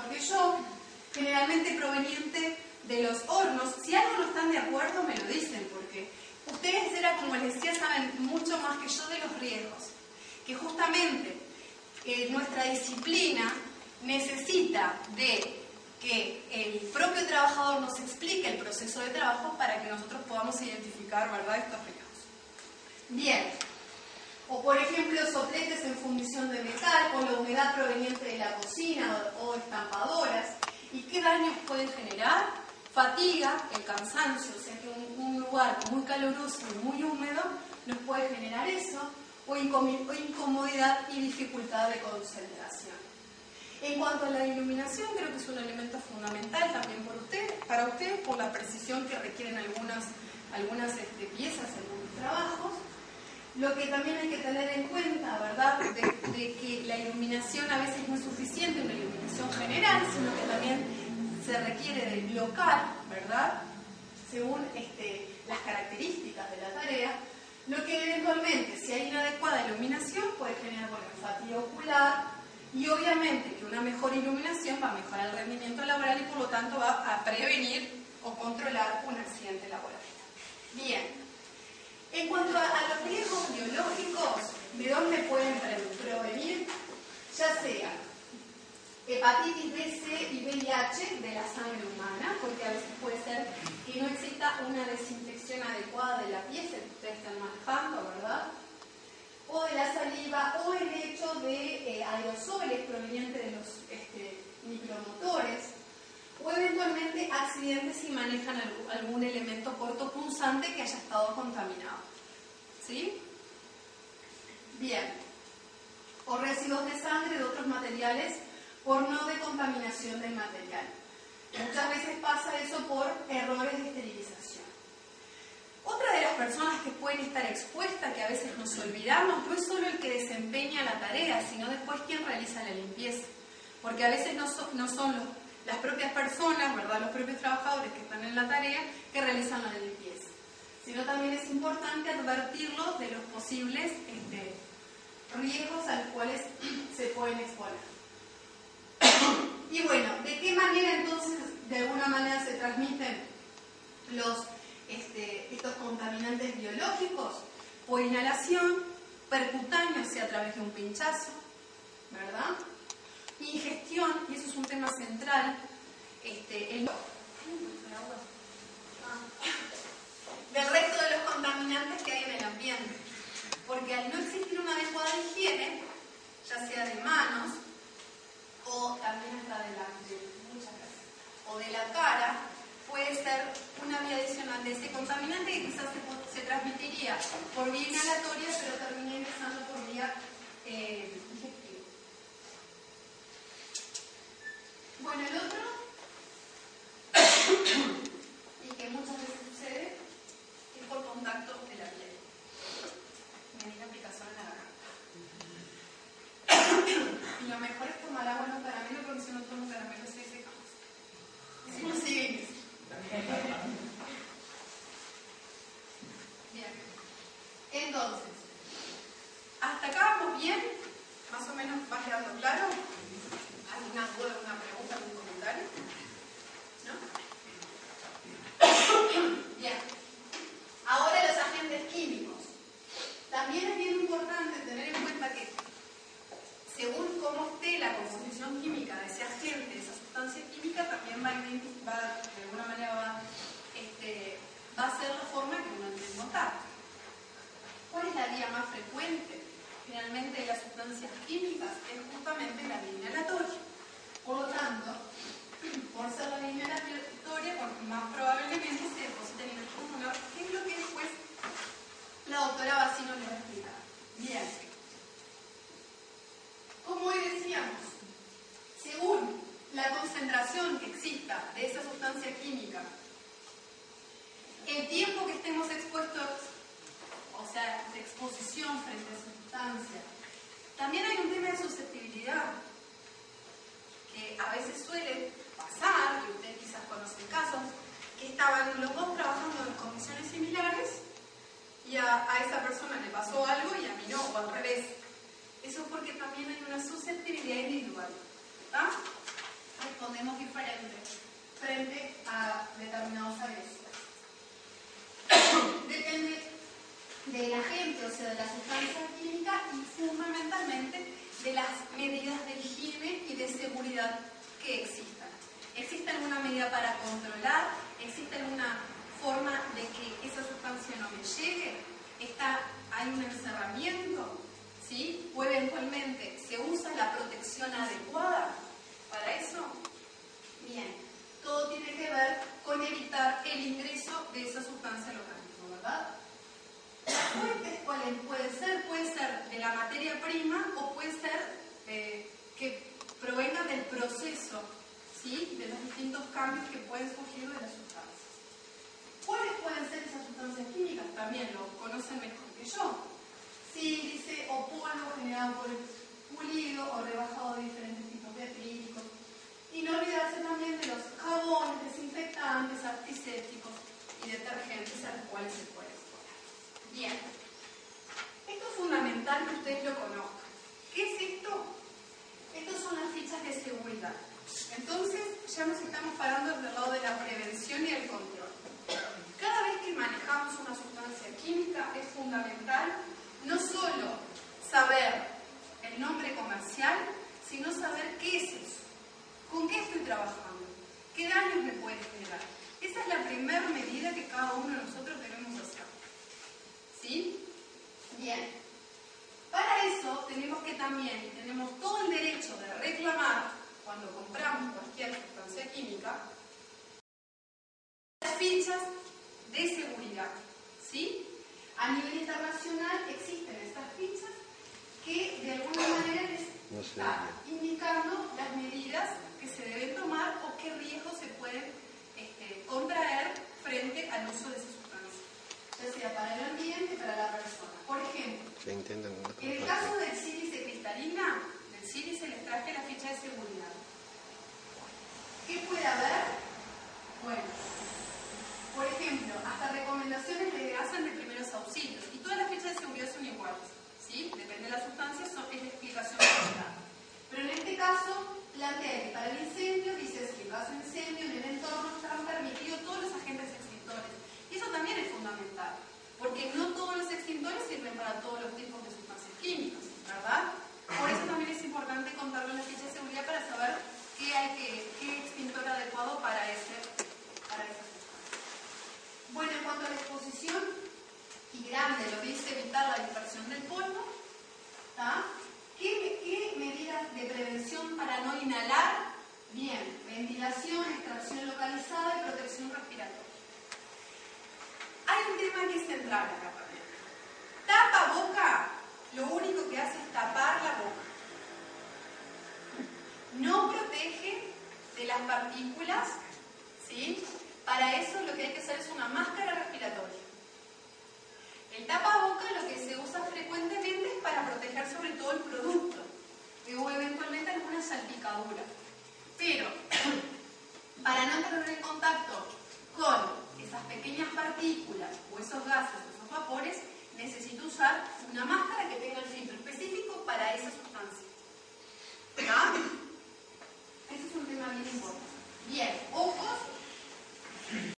mejor que yo, generalmente proveniente de los hornos. Si algo no están de acuerdo, me lo dicen, porque ustedes, era como les decía, saben mucho más que yo de los riesgos, que justamente nuestra disciplina necesita de que el propio trabajador nos explique el proceso de trabajo para que nosotros podamos identificar, ¿verdad?, estos riesgos. Bien. O por ejemplo, sopletes en fundición de metal con la humedad proveniente de la cocina o estampadoras. ¿Y qué daños pueden generar? Fatiga, el cansancio, o sea que un lugar muy caluroso y muy húmedo nos puede generar eso, o incomodidad y dificultad de concentración. En cuanto a la iluminación, creo que es un elemento fundamental también para ustedes, por la precisión que requieren algunas piezas en algunos trabajos. Lo que también hay que tener en cuenta, ¿verdad?, de que la iluminación a veces no es suficiente, una iluminación general, sino que también se requiere del local, ¿verdad?, según las características de la tarea, lo que eventualmente, si hay inadecuada iluminación, puede generar, bueno, fatiga ocular, y obviamente que una mejor iluminación va a mejorar el rendimiento laboral y por lo tanto va a prevenir o controlar un accidente laboral. Bien. En cuanto a los riesgos biológicos, ¿de dónde pueden provenir? Ya sea hepatitis B, C y VIH de la sangre humana, porque a veces puede ser que no exista una desinfección adecuada de la piel que ustedes están manejando, ¿verdad? O de la saliva, o el hecho de aerosoles provenientes de los micromotores, o eventualmente accidentes si manejan algún elemento cortopunzante que haya estado contaminado. ¿Sí? Bien. O residuos de sangre de otros materiales por no decontaminación del material. Muchas veces pasa eso por errores de esterilización. Otra de las personas que pueden estar expuestas, que a veces nos olvidamos, no es solo el que desempeña la tarea, sino después quien realiza la limpieza. Porque a veces no son las propias personas, ¿verdad?, los propios trabajadores que están en la tarea que realizan la limpieza, sino también es importante advertirlos de los posibles riesgos a los cuales se pueden exponer. Y bueno, ¿de qué manera entonces de alguna manera se transmiten estos contaminantes biológicos? Por inhalación, percutáneo, o sea, a través de un pinchazo, ¿verdad? Ingestión, y eso es un tema central, del resto de los contaminantes que hay en el ambiente. Porque al no existir una adecuada higiene, ya sea de manos, o también hasta de la cara, puede ser una vía adicional de ese contaminante que quizás se transmitiría por vía inhalatoria, pero termina ingresando por vía digestiva. Bueno, el otro, y que muchas veces sucede, es por contacto de la piel. Me di la aplicación en la garganta. Y lo mejor es tomar agua en un caramelo, porque si no tomo un caramelo se seca más. Si no siguen eso. Bien. Entonces, ¿hasta acá vamos bien? ¿Más o menos va quedando claro? ¿Alguna duda, alguna pregunta, algún comentario? ¿No? Bien. Ahora los agentes químicos. También es bien importante tener en cuenta que según cómo esté la composición química de ese agente, de esa sustancia química, también de alguna manera va a ser la forma que uno entre en contacto. ¿Cuál es la vía más frecuente? Generalmente de las sustancias químicas es justamente la vía inhalatoria. Por lo tanto, por ser la vía inhalatoria, más probablemente se depositen en el pulmón, que es lo que después la doctora Bacino les va a explicar. Bien. Como hoy decíamos, según la concentración que exista de esa sustancia química, el tiempo que estemos expuestos, o sea, de exposición frente a esa sustancia, también hay un tema de susceptibilidad, que a veces suele pasar, y ustedes quizás conocen casos, que estaban los dos trabajando en condiciones similares, y a esa persona le pasó algo y a mí no, o al revés. Eso es porque también hay una susceptibilidad individual. ¿Está? respondemos diferente frente a determinados agresores. Depende del agente, o sea, de la sustancia química y fundamentalmente de las medidas de higiene y de seguridad que existan. ¿Existe alguna medida para controlar? ¿Existe alguna forma de que esa sustancia no me llegue? ¿Hay un encerramiento? ¿Sí? ¿O eventualmente se usa la protección adecuada para eso? Bien, todo tiene que ver con evitar el ingreso de esa sustancia al organismo, ¿verdad? Las fuentes, ¿cuáles pueden ser? Puede ser de la materia prima o puede ser que provengan del proceso, ¿sí? De los distintos cambios que pueden surgir de las sustancias. ¿Cuáles pueden ser esas sustancias químicas? También lo conocen mejor que yo. Sílice o polvo generado por el pulido o rebajado de diferentes tipos de acrílicos. Y no olvidarse también de los jabones, desinfectantes, antisépticos y detergentes a los cuales se puede exponer. Bien, esto es fundamental que ustedes lo conozcan. ¿Qué es esto? Estas son las fichas de seguridad. Entonces, ya nos estamos parando del lado de la prevención y el control. Cada vez que manejamos una sustancia química es fundamental no solo saber el nombre comercial, sino saber qué es eso, con qué estoy trabajando, qué daños me puede generar. Esa es la primera medida que cada uno de nosotros debemos hacer. ¿Sí? Bien. Para eso tenemos todo el derecho de reclamar, cuando compramos cualquier sustancia química, las fichas de seguridad. ¿Sí? A nivel internacional existen estas fichas que de alguna manera les están indicando las medidas que se deben tomar o qué riesgos se pueden contraer frente al uso de esa sustancia, ya sea para el ambiente, para la persona. Por ejemplo, en el caso del sílice cristalina, del sílice les traje la ficha de seguridad. ¿Qué puede haber? Bueno, por ejemplo, hasta recomendaciones le hacen de primeros auxilios y todas las fichas de seguridad son iguales, ¿sí? Depende de la sustancia, es la explicación general. Pero en este caso, plantea que para el incendio, dice si en caso de incendio en el entorno están permitidos todos los agentes extintores. Y eso también es fundamental, porque no todos los extintores sirven para todos los tipos de sustancias químicas, ¿verdad? Por eso también es importante contar con la ficha de seguridad para saber qué extintor adecuado para esa sustancia. Bueno, en cuanto a la exposición, y grande, lo que dice evitar la dispersión del polvo, ¿tá? ¿Qué medidas de prevención para no inhalar? Bien, ventilación, extracción localizada y protección respiratoria. Hay un tema que es central acá también. Tapa boca, lo único que hace es tapar la boca. No protege de las partículas, ¿sí? Para eso lo que hay que hacer es una máscara respiratoria. El tapaboca lo que se usa frecuentemente es para proteger sobre todo el producto o eventualmente alguna salpicadura. Pero para no entrar en contacto con esas pequeñas partículas o esos gases o esos vapores, necesito usar una máscara que tenga el filtro específico para esa sustancia. ¿Ah? Ese es un tema bien importante. Bien, ojos.